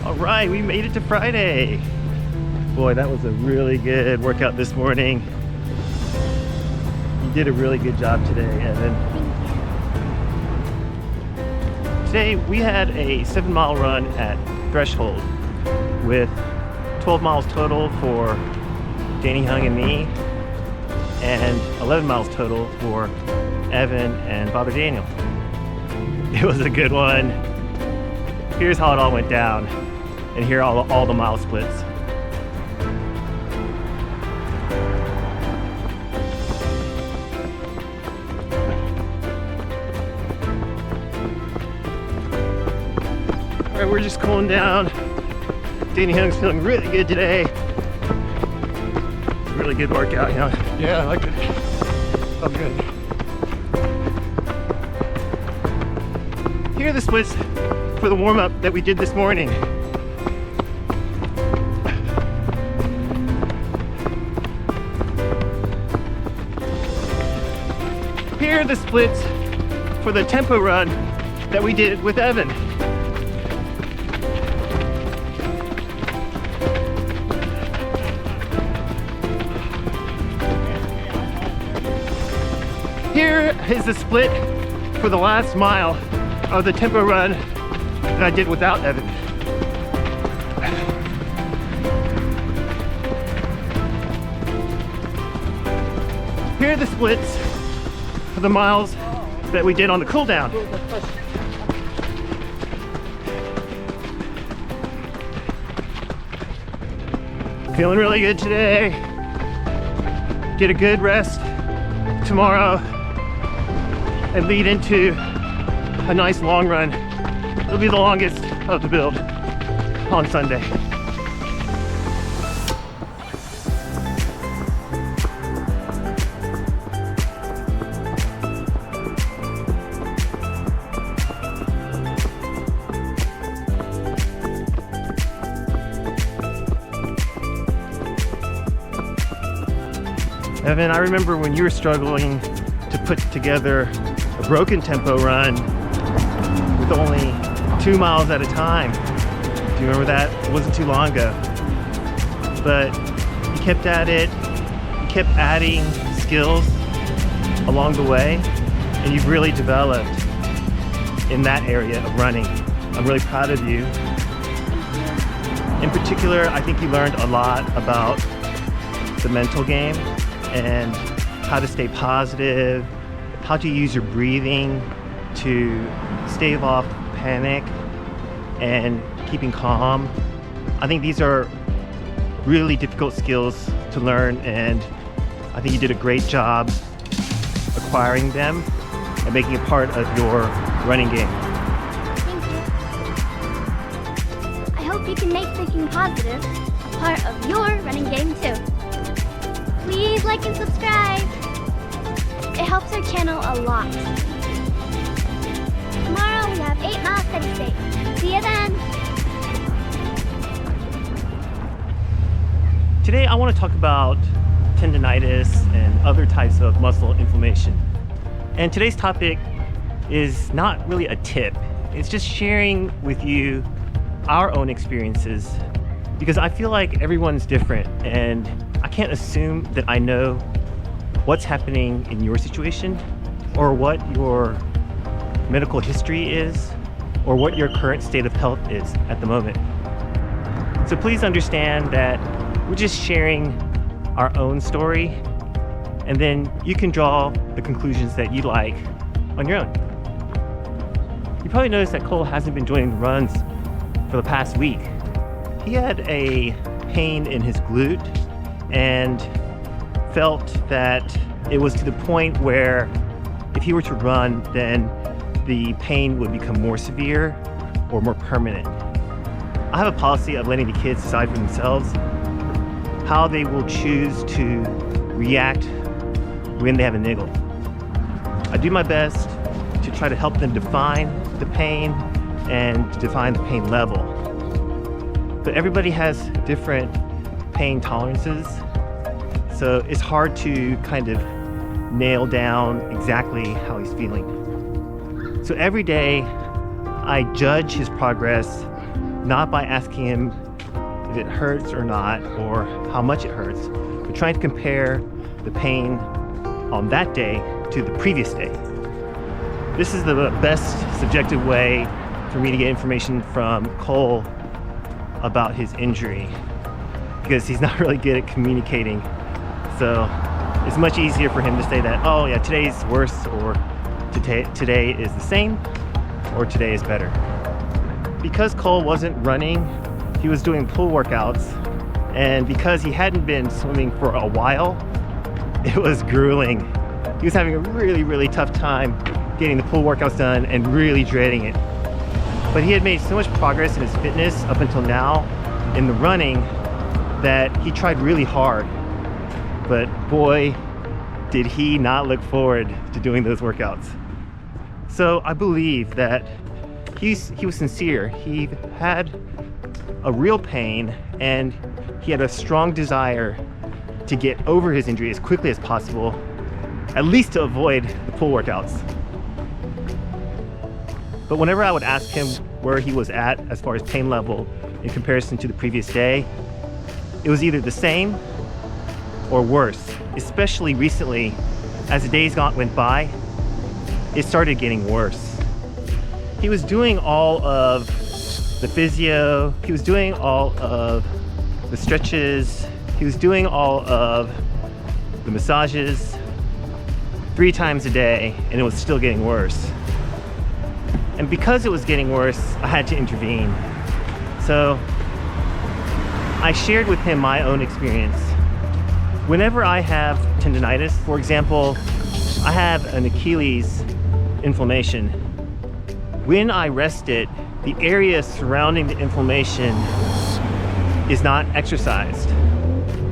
All right, we made it to Friday. Boy, that was a really good workout this morning. You did a really good job today, Evan. Today we had a 7-mile run at Threshold with 12 miles total for Danny, Hung, and me, and 11 miles total for Evan and Father Daniel. It was a good one. Here's how it all went down, and here are all the mile splits. All right, we're just cooling down. Danny Hung's feeling really good today. Really good workout, you know? Yeah, I like it. Felt good. Here are the splits for the warm-up that we did this morning. Here are the splits for the tempo run that we did with Evan. Here is the split for the last mile of the tempo run that I did without Evan. Here are the splits for the miles that we did on the cool down. Feeling really good today. Get a good rest tomorrow and lead into a nice long run. It'll be the longest of the build on Sunday. Evan, I remember when you were struggling to put together a broken tempo run with only 2 miles at a time. Do you remember that? It wasn't too long ago. But you kept at it, you kept adding skills along the way, and you've really developed in that area of running. I'm really proud of you. In particular, I think you learned a lot about the mental game and how to stay positive, how to use your breathing to stave off panic and keeping calm. I think these are really difficult skills to learn, and I think you did a great job acquiring them and making it part of your running game. Thank you. I hope you can make thinking positive a part of your running game too. Please like and subscribe. It helps our channel a lot. Tomorrow we have 8 miles steady state. See you then. Today I want to talk about tendonitis and other types of muscle inflammation. And today's topic is not really a tip. It's just sharing with you our own experiences, because I feel like everyone's different and I can't assume that I know what's happening in your situation or what your medical history is or what your current state of health is at the moment. So please understand that we're just sharing our own story, and then you can draw the conclusions that you like on your own. You probably noticed that Cole hasn't been doing runs for the past week. He had a pain in his glute and felt that it was to the point where if he were to run, then the pain would become more severe or more permanent. I have a policy of letting the kids decide for themselves how they will choose to react when they have a niggle. I do my best to try to help them define the pain and define the pain level. But everybody has different pain tolerances, so it's hard to kind of nail down exactly how he's feeling. So every day I judge his progress not by asking him if it hurts or not, or how much it hurts, but trying to compare the pain on that day to the previous day. This is the best subjective way for me to get information from Cole about his injury, because he's not really good at communicating. So it's much easier for him to say that, oh yeah, today's worse, or today is the same, or today is better. Because Cole wasn't running, he was doing pull workouts, and because he hadn't been swimming for a while, it was grueling. He was having a really tough time getting the pull workouts done and really dreading it. But he had made so much progress in his fitness up until now in the running that he tried really hard. But boy, did he not look forward to doing those workouts. So I believe that he was sincere. He had a real pain, and he had a strong desire to get over his injury as quickly as possible, at least to avoid the pull workouts. But whenever I would ask him where he was at as far as pain level in comparison to the previous day, it was either the same or worse. Especially recently, as the days went by, it started getting worse. He was doing all of the physio, he was doing all of the stretches, he was doing all of the massages 3 times a day, and it was still getting worse. And because it was getting worse, I had to intervene. So I shared with him my own experience. Whenever I have tendonitis, for example, I have an Achilles inflammation. When I rest it, the area surrounding the inflammation is not exercised,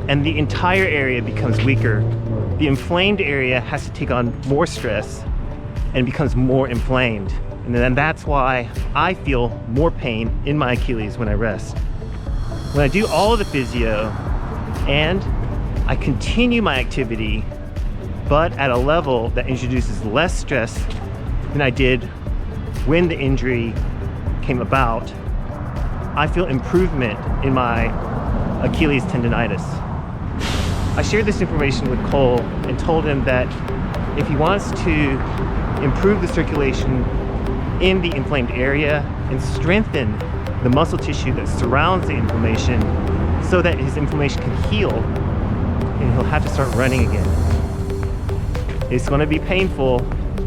and the entire area becomes weaker. The inflamed area has to take on more stress and becomes more inflamed. And then that's why I feel more pain in my Achilles when I rest. When I do all of the physio and I continue my activity, but at a level that introduces less stress than I did when the injury came about, I feel improvement in my Achilles tendonitis. I shared this information with Cole and told him that if he wants to improve the circulation in the inflamed area and strengthen the muscle tissue that surrounds the inflammation so that his inflammation can heal, and he'll have to start running again. It's going to be painful,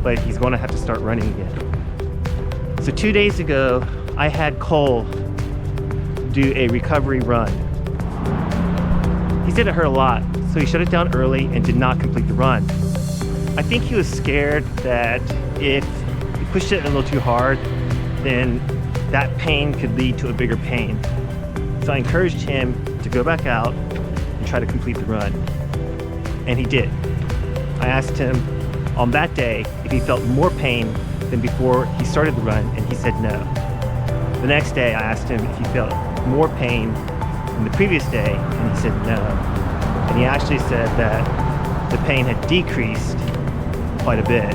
but he's going to have to start running again. So 2 days ago, I had Cole do a recovery run. He said it hurt a lot, so he shut it down early and did not complete the run. I think he was scared that if he pushed it a little too hard, then that pain could lead to a bigger pain. So I encouraged him to go back out and try to complete the run. And he did. I asked him on that day if he felt more pain than before he started the run, and he said no. The next day I asked him if he felt more pain than the previous day, and he said no. And he actually said that the pain had decreased quite a bit.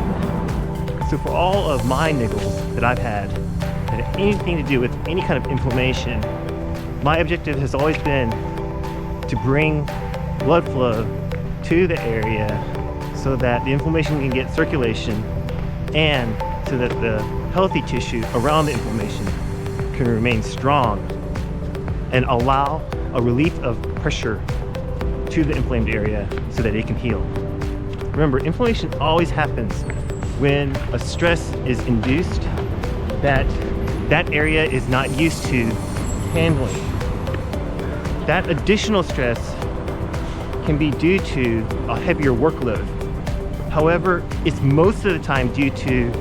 So for all of my niggles that I've had that had anything to do with any kind of inflammation, my objective has always been to bring blood flow to the area so that the inflammation can get circulation, and so that the healthy tissue around the inflammation can remain strong and allow a relief of pressure to the inflamed area so that it can heal. Remember, inflammation always happens when a stress is induced that area is not used to handling. That additional stress can be due to a heavier workload. However, it's most of the time due to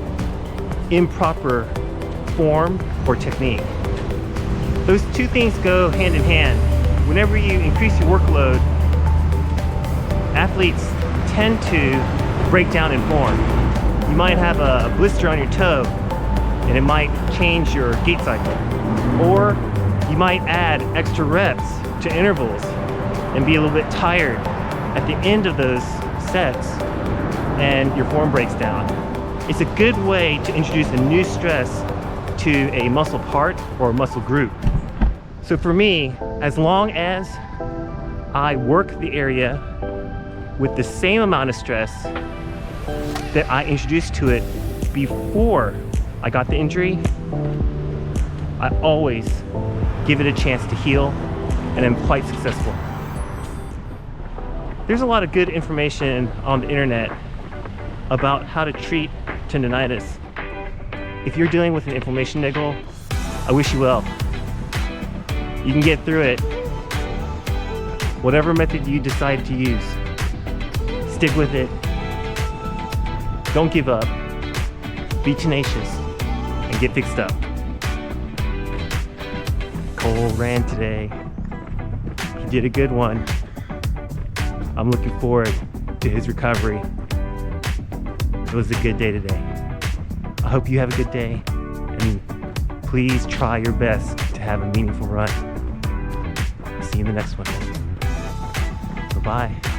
improper form or technique. Those two things go hand in hand. Whenever you increase your workload, athletes tend to break down in form. You might have a blister on your toe and it might change your gait cycle. Or you might add extra reps to intervals and be a little bit tired at the end of those sets, and your form breaks down. It's a good way to introduce a new stress to a muscle part or a muscle group. So for me, as long as I work the area with the same amount of stress that I introduced to it before I got the injury, I always give it a chance to heal, and I'm quite successful. There's a lot of good information on the internet about how to treat tendonitis. If you're dealing with an inflammation niggle, I wish you well. You can get through it. Whatever method you decide to use, stick with it. Don't give up. Be tenacious and get fixed up. Cole ran today. He did a good one. I'm looking forward to his recovery. It was a good day today. I hope you have a good day, and please try your best to have a meaningful run. See you in the next one. Bye-bye.